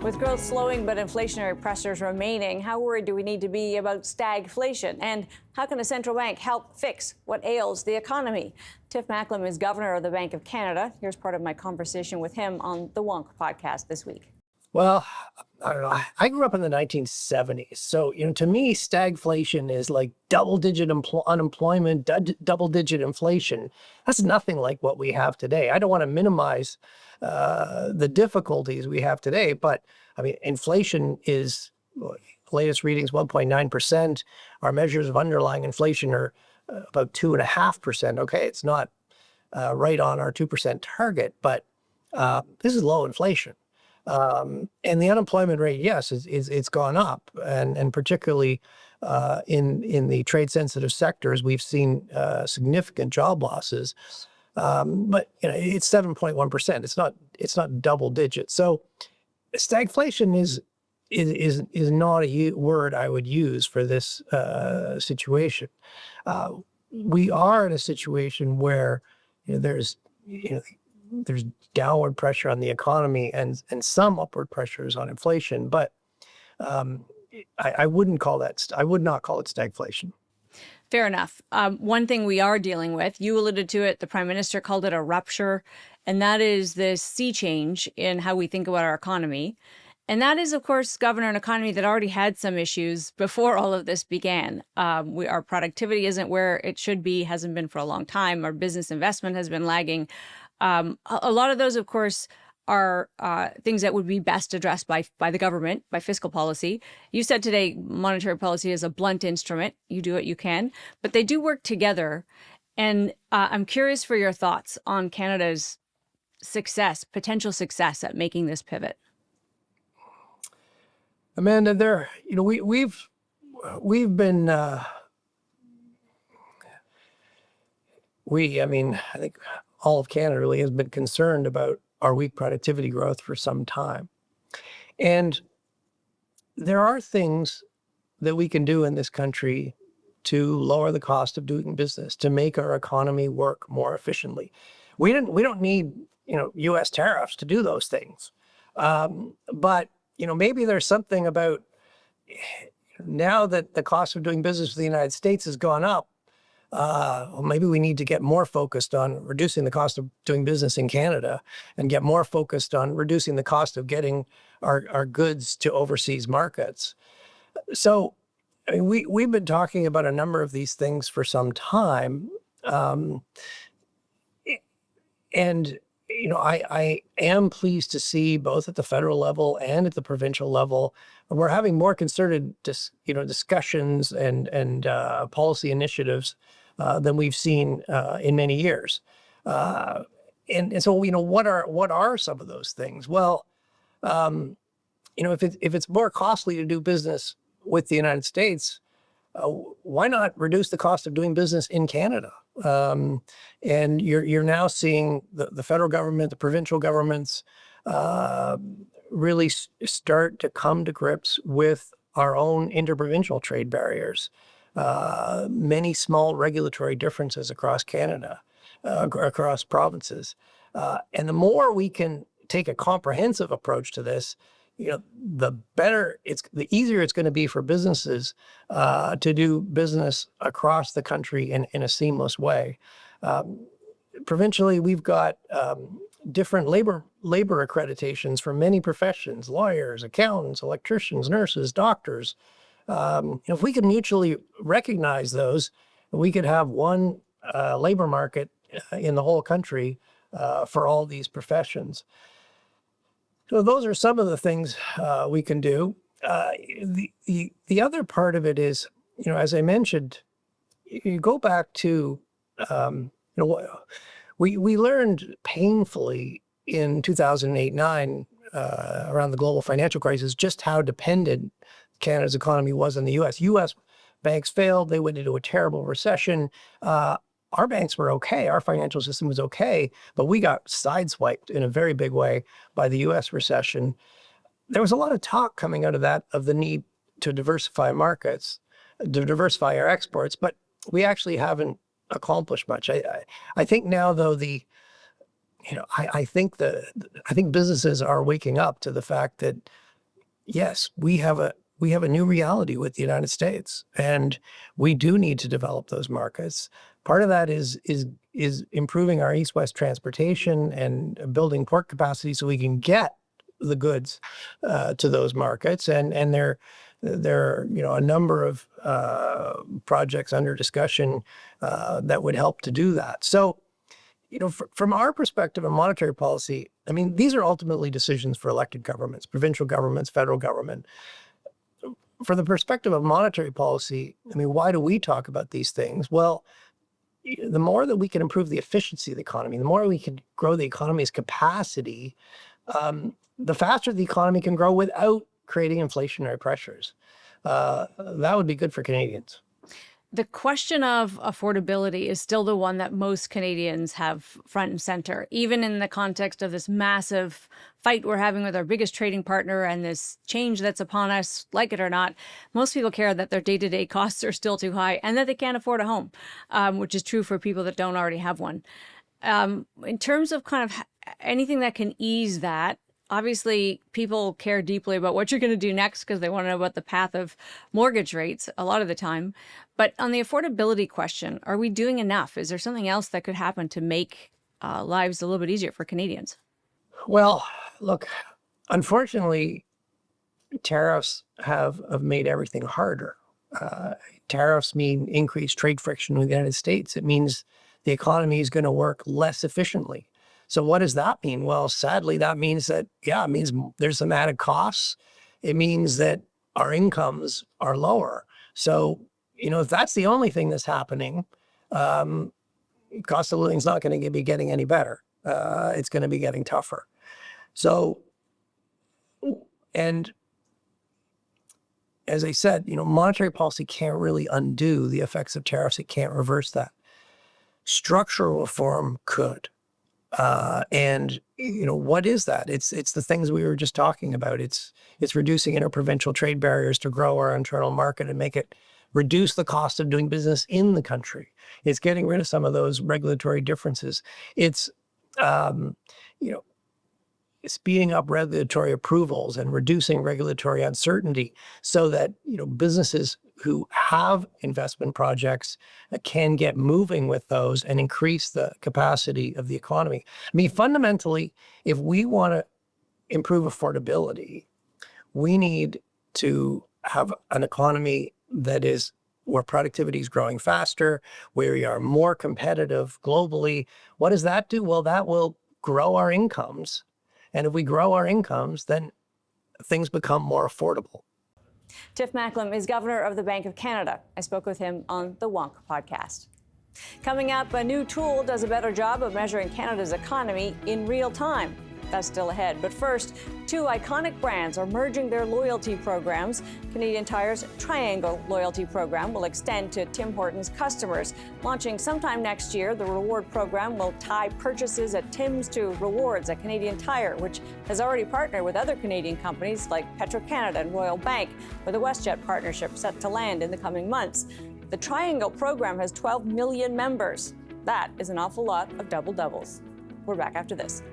With growth slowing but inflationary pressures remaining, how worried do we need to be about stagflation? And how can a central bank help fix what ails the economy? Tiff Macklem is governor of the Bank of Canada. Here's part of my conversation with him on the Wonk podcast this week. Well, I don't know. I grew up in the 1970s. So, to me, stagflation is like double-digit unemployment, double-digit inflation. That's nothing like what we have today. I don't want to minimize the difficulties we have today, but I mean, inflation is, latest readings, 1.9%. Our measures of underlying inflation are about 2.5%. Okay, it's not right on our 2% target, but this is low inflation. And the unemployment rate, yes, it's gone up, and particularly in the trade-sensitive sectors, we've seen significant job losses. But it's 7.1%. It's not double digits. So stagflation is not a word I would use for this situation. We are in a situation where there's downward pressure on the economy and some upward pressures on inflation, but I would not call it stagflation. Fair enough. One thing we are dealing with, you alluded to it, the Prime Minister called it a rupture, and that is this sea change in how we think about our economy. And that is, of course, Governor, an economy that already had some issues before all of this began. Our productivity isn't where it should be, hasn't been for a long time. Our business investment has been lagging. A lot of those, of course, are things that would be best addressed by the government, by fiscal policy. You said today monetary policy is a blunt instrument. You do what you can, but they do work together. And I'm curious for your thoughts on Canada's potential success at making this pivot. Amanda, we've been I think all of Canada really has been concerned about our weak productivity growth for some time. And there are things that we can do in this country to lower the cost of doing business, to make our economy work more efficiently. We don't need, U.S. tariffs to do those things. But, maybe there's something about now that the cost of doing business with the United States has gone up, maybe we need to get more focused on reducing the cost of doing business in Canada and get more focused on reducing the cost of getting our goods to overseas markets. So we've been talking about a number of these things for some time. I am pleased to see both at the federal level and at the provincial level, we're having more concerted discussions and policy initiatives than we've seen in many years. And so, what are some of those things? Well, if it's more costly to do business with the United States, why not reduce the cost of doing business in Canada? And you're now seeing the federal government, the provincial governments really start to come to grips with our own inter-provincial trade barriers. Many small regulatory differences across Canada, across provinces. And the more we can take a comprehensive approach to this, the easier it's going to be for businesses to do business across the country in a seamless way. Provincially, we've got different labor accreditations for many professions: lawyers, accountants, electricians, nurses, doctors. If we could mutually recognize those, we could have one labor market in the whole country for all these professions. So those are some of the things we can do. The other part of it is, as I mentioned, you go back to, we learned painfully in 2008-9 around the global financial crisis just how dependent Canada's economy was on the U.S. U.S. banks failed. They went into a terrible recession. Our banks were okay. Our financial system was okay, but we got sideswiped in a very big way by the U.S. recession. There was a lot of talk coming out of that, of the need to diversify markets, to diversify our exports, but we actually haven't accomplished much. I think now, though, I think businesses are waking up to the fact that yes, we have a new reality with the United States, and we do need to develop those markets. Part of that is improving our east-west transportation and building port capacity so we can get the goods to those markets. And there are, you know, a number of projects under discussion that would help to do that. So, you know, from our perspective of monetary policy, I mean, these are ultimately decisions for elected governments, provincial governments, federal government. From the perspective of monetary policy, I mean, why do we talk about these things? Well, the more that we can improve the efficiency of the economy, the more we can grow the economy's capacity, the faster the economy can grow without creating inflationary pressures. That would be good for Canadians. The question of affordability is still the one that most Canadians have front and center, even in the context of this massive fight we're having with our biggest trading partner and this change that's upon us, like it or not. Most people care that their day-to-day costs are still too high and that they can't afford a home, which is true for people that don't already have one. In terms of kind of anything that can ease that, obviously, people care deeply about what you're going to do next because they want to know about the path of mortgage rates a lot of the time. But on the affordability question, are we doing enough? Is there something else that could happen to make lives a little bit easier for Canadians? Well, look, unfortunately, tariffs have made everything harder. Tariffs mean increased trade friction with the United States. It means the economy is going to work less efficiently. So what does that mean? Well, sadly, that means that, yeah, it means there's some added costs. It means that our incomes are lower. So, you know, if that's the only thing that's happening, cost of living is not going to be getting any better. It's going to be getting tougher. So, and as I said, you know, monetary policy can't really undo the effects of tariffs. It can't reverse that. Structural reform could. And you know, what is that? It's the things we were just talking about. It's reducing inter-provincial trade barriers to grow our internal market and make it reduce the cost of doing business in the country. It's getting rid of some of those regulatory differences. It's you know, speeding up regulatory approvals and reducing regulatory uncertainty so that, you know, businesses who have investment projects can get moving with those and increase the capacity of the economy. I mean, fundamentally, if we want to improve affordability, we need to have an economy that is where productivity is growing faster, where we are more competitive globally. What does that do? Well, that will grow our incomes. And if we grow our incomes, then things become more affordable. Tiff Macklem is governor of the Bank of Canada. I spoke with him on the Wonk podcast. Coming up, a new tool does a better job of measuring Canada's economy in real time. That's still ahead. But first, two iconic brands are merging their loyalty programs. Canadian Tire's Triangle loyalty program will extend to Tim Hortons customers. Launching sometime next year, the reward program will tie purchases at Tim's to rewards at Canadian Tire, which has already partnered with other Canadian companies like Petro-Canada and Royal Bank, with a WestJet partnership set to land in the coming months. The Triangle program has 12 million members. That is an awful lot of double-doubles. We're back after this.